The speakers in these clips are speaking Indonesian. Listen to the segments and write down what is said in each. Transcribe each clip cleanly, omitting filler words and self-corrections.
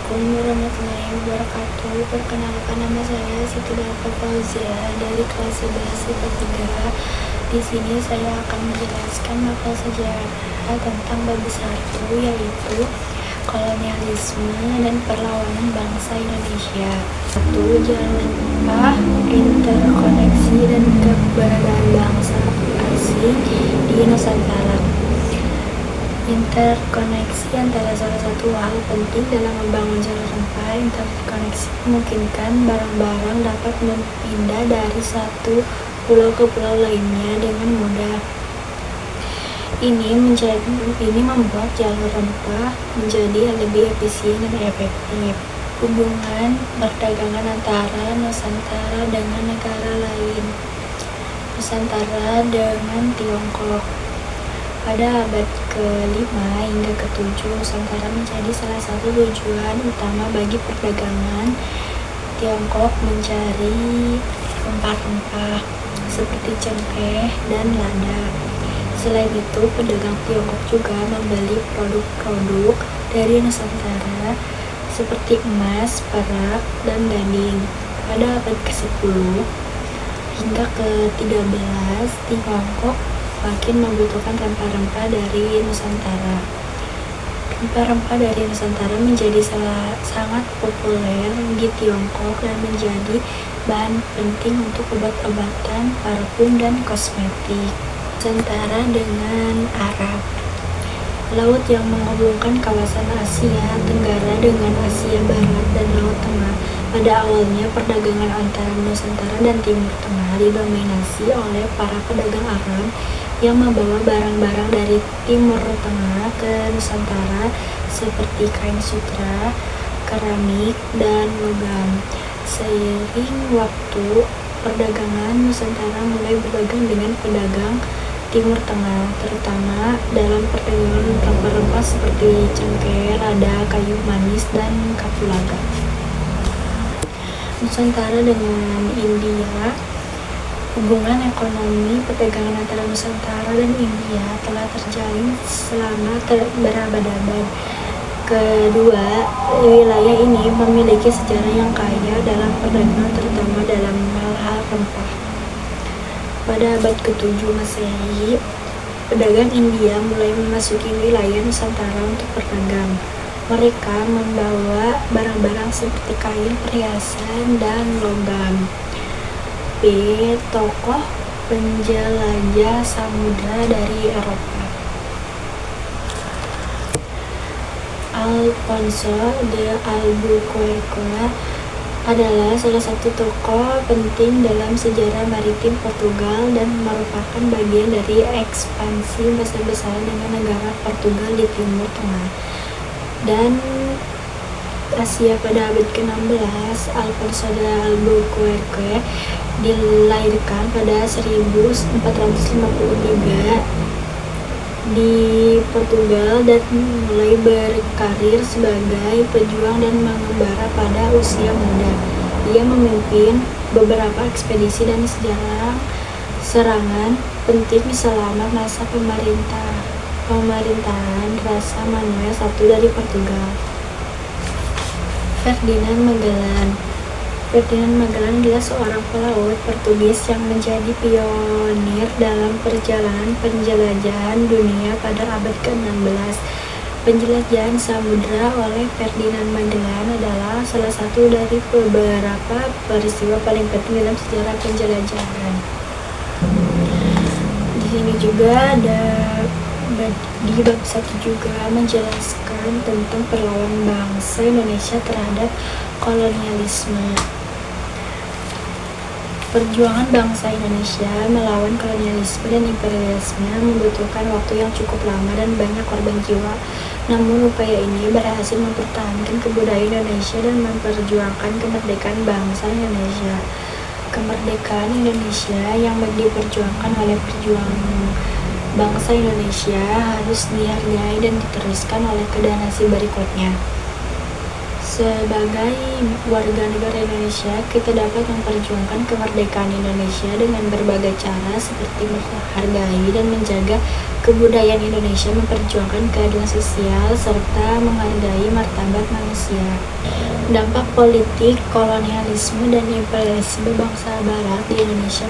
Assalamualaikum warahmatullahi wabarakatuh. Perkenalkan, nama saya Siti Dalfa Fauzia dari kelas 11 IPA 3. Di sini saya akan menjelaskan mapel sejarah tentang bab 1, yaitu kolonialisme dan perlawanan bangsa Indonesia. 1. Jangan lupa interkoneksi dan keberadaan bangsa asing di Nusantara. Interkoneksi antara salah satu hal penting dalam membangun jalur rempah. Interkoneksi memungkinkan barang-barang dapat berpindah dari satu pulau ke pulau lainnya dengan mudah. Ini membuat jalur rempah menjadi lebih efisien dan efektif. Hubungan perdagangan antara Nusantara dengan negara lain. Nusantara dengan Tiongkok. Pada abad ke-5 hingga ke-7, Nusantara menjadi salah satu tujuan utama bagi perdagangan. Tiongkok mencari rempah-rempah seperti cengkeh dan lada. Selain itu, pedagang Tiongkok juga membeli produk-produk dari Nusantara seperti emas, perak, dan gading. Pada abad ke-10 hingga ke-13, Tiongkok makin membutuhkan rempah-rempah dari Nusantara. Rempah-rempah dari Nusantara menjadi sangat populer di Tiongkok dan menjadi bahan penting untuk obat-obatan, parfum, dan kosmetik. Nusantara dengan Arab. Laut yang menghubungkan kawasan Asia Tenggara dengan Asia Barat dan Laut Tengah. Pada awalnya, perdagangan antara Nusantara dan Timur Tengah didominasi oleh para pedagang Arab yang membawa barang-barang dari Timur Tengah ke Nusantara seperti kain sutra, keramik, dan logam. Seiring waktu, perdagangan Nusantara mulai berdagang dengan pedagang Timur Tengah, terutama dalam perdagangan rempah-rempah seperti cengkeh, lada, kayu manis, dan kapulaga. Nusantara dengan India. Hubungan ekonomi perdagangan antara Nusantara dan India telah terjalin selama berabad-abad. Kedua, wilayah ini memiliki sejarah yang kaya dalam perdagangan, terutama dalam hal rempah. Pada abad ke-7 Masehi, pedagang India mulai memasuki wilayah Nusantara untuk berdagang. Mereka membawa barang-barang seperti kain, perhiasan, dan logam. B. Tokoh penjelajah samudra dari Eropa. Alfonso de Albuquerque adalah salah satu tokoh penting dalam sejarah maritim Portugal dan merupakan bagian dari ekspansi besar-besaran dengan negara Portugal di Timur Tengah dan Asia. Pada abad ke-16, Alfonso de Albuquerque dilahirkan pada 1453 di Portugal dan mulai berkarir sebagai pejuang dan mengembara pada usia muda. Ia memimpin beberapa ekspedisi dan serangan penting selama masa pemerintahan Raja Manuel I dari Portugal. Ferdinand Magellan. Ferdinand Magellan adalah seorang pelaut Portugis yang menjadi pionir dalam perjalanan penjelajahan dunia pada abad ke-16. Penjelajahan samudra oleh Ferdinand Magellan adalah salah satu dari beberapa peristiwa paling penting dalam sejarah penjelajahan. Di sini juga di bab 1 juga menjelaskan tentang perlawanan bangsa Indonesia terhadap kolonialisme. Perjuangan bangsa Indonesia melawan kolonialisme dan imperialisme membutuhkan waktu yang cukup lama dan banyak korban jiwa. Namun upaya ini berhasil mempertahankan kebudayaan Indonesia dan memperjuangkan kemerdekaan bangsa Indonesia. Kemerdekaan Indonesia yang diperjuangkan oleh perjuang bangsa Indonesia harus dihargai dan diteruskan oleh generasi berikutnya. Sebagai warga negara Indonesia, kita dapat memperjuangkan kemerdekaan Indonesia dengan berbagai cara seperti menghargai dan menjaga kebudayaan Indonesia, memperjuangkan keadilan sosial, serta menghargai martabat manusia. Dampak politik, kolonialisme, dan imperialisme bangsa Barat di Indonesia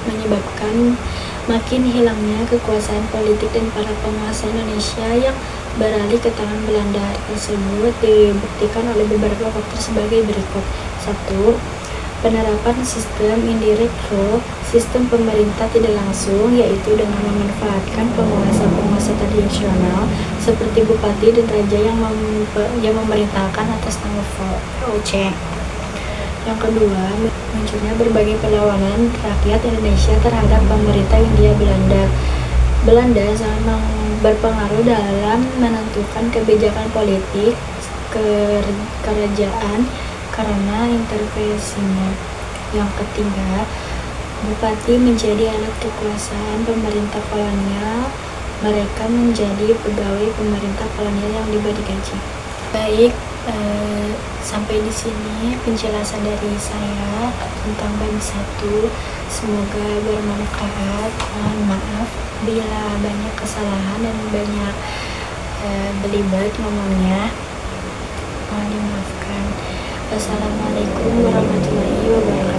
menyebabkan makin hilangnya kekuasaan politik dan para penguasa Indonesia yang beralih ke tangan Belanda. Hal tersebut dibuktikan oleh beberapa faktor sebagai berikut. 1. Penerapan sistem indirect rule, sistem pemerintah tidak langsung, yaitu dengan memanfaatkan penguasa-penguasa tradisional seperti bupati dan raja yang memerintahkan atas nama VOC. Yang kedua, munculnya berbagai perlawanan rakyat Indonesia terhadap pemerintah Hindia Belanda. Belanda sangat berpengaruh dalam menentukan kebijakan politik kerajaan karena intervensinya. Yang ketiga, bupati menjadi alat kekuasaan pemerintah kolonial. Mereka menjadi pegawai pemerintah kolonial yang diberi gaji. Baik, sampai di sini penjelasan dari saya tentang bab 1. Semoga bermanfaat. Mohon maaf bila banyak kesalahan dan banyak belibet ngomongnya. Mohon dimaafkan. Wassalamualaikum warahmatullahi wabarakatuh.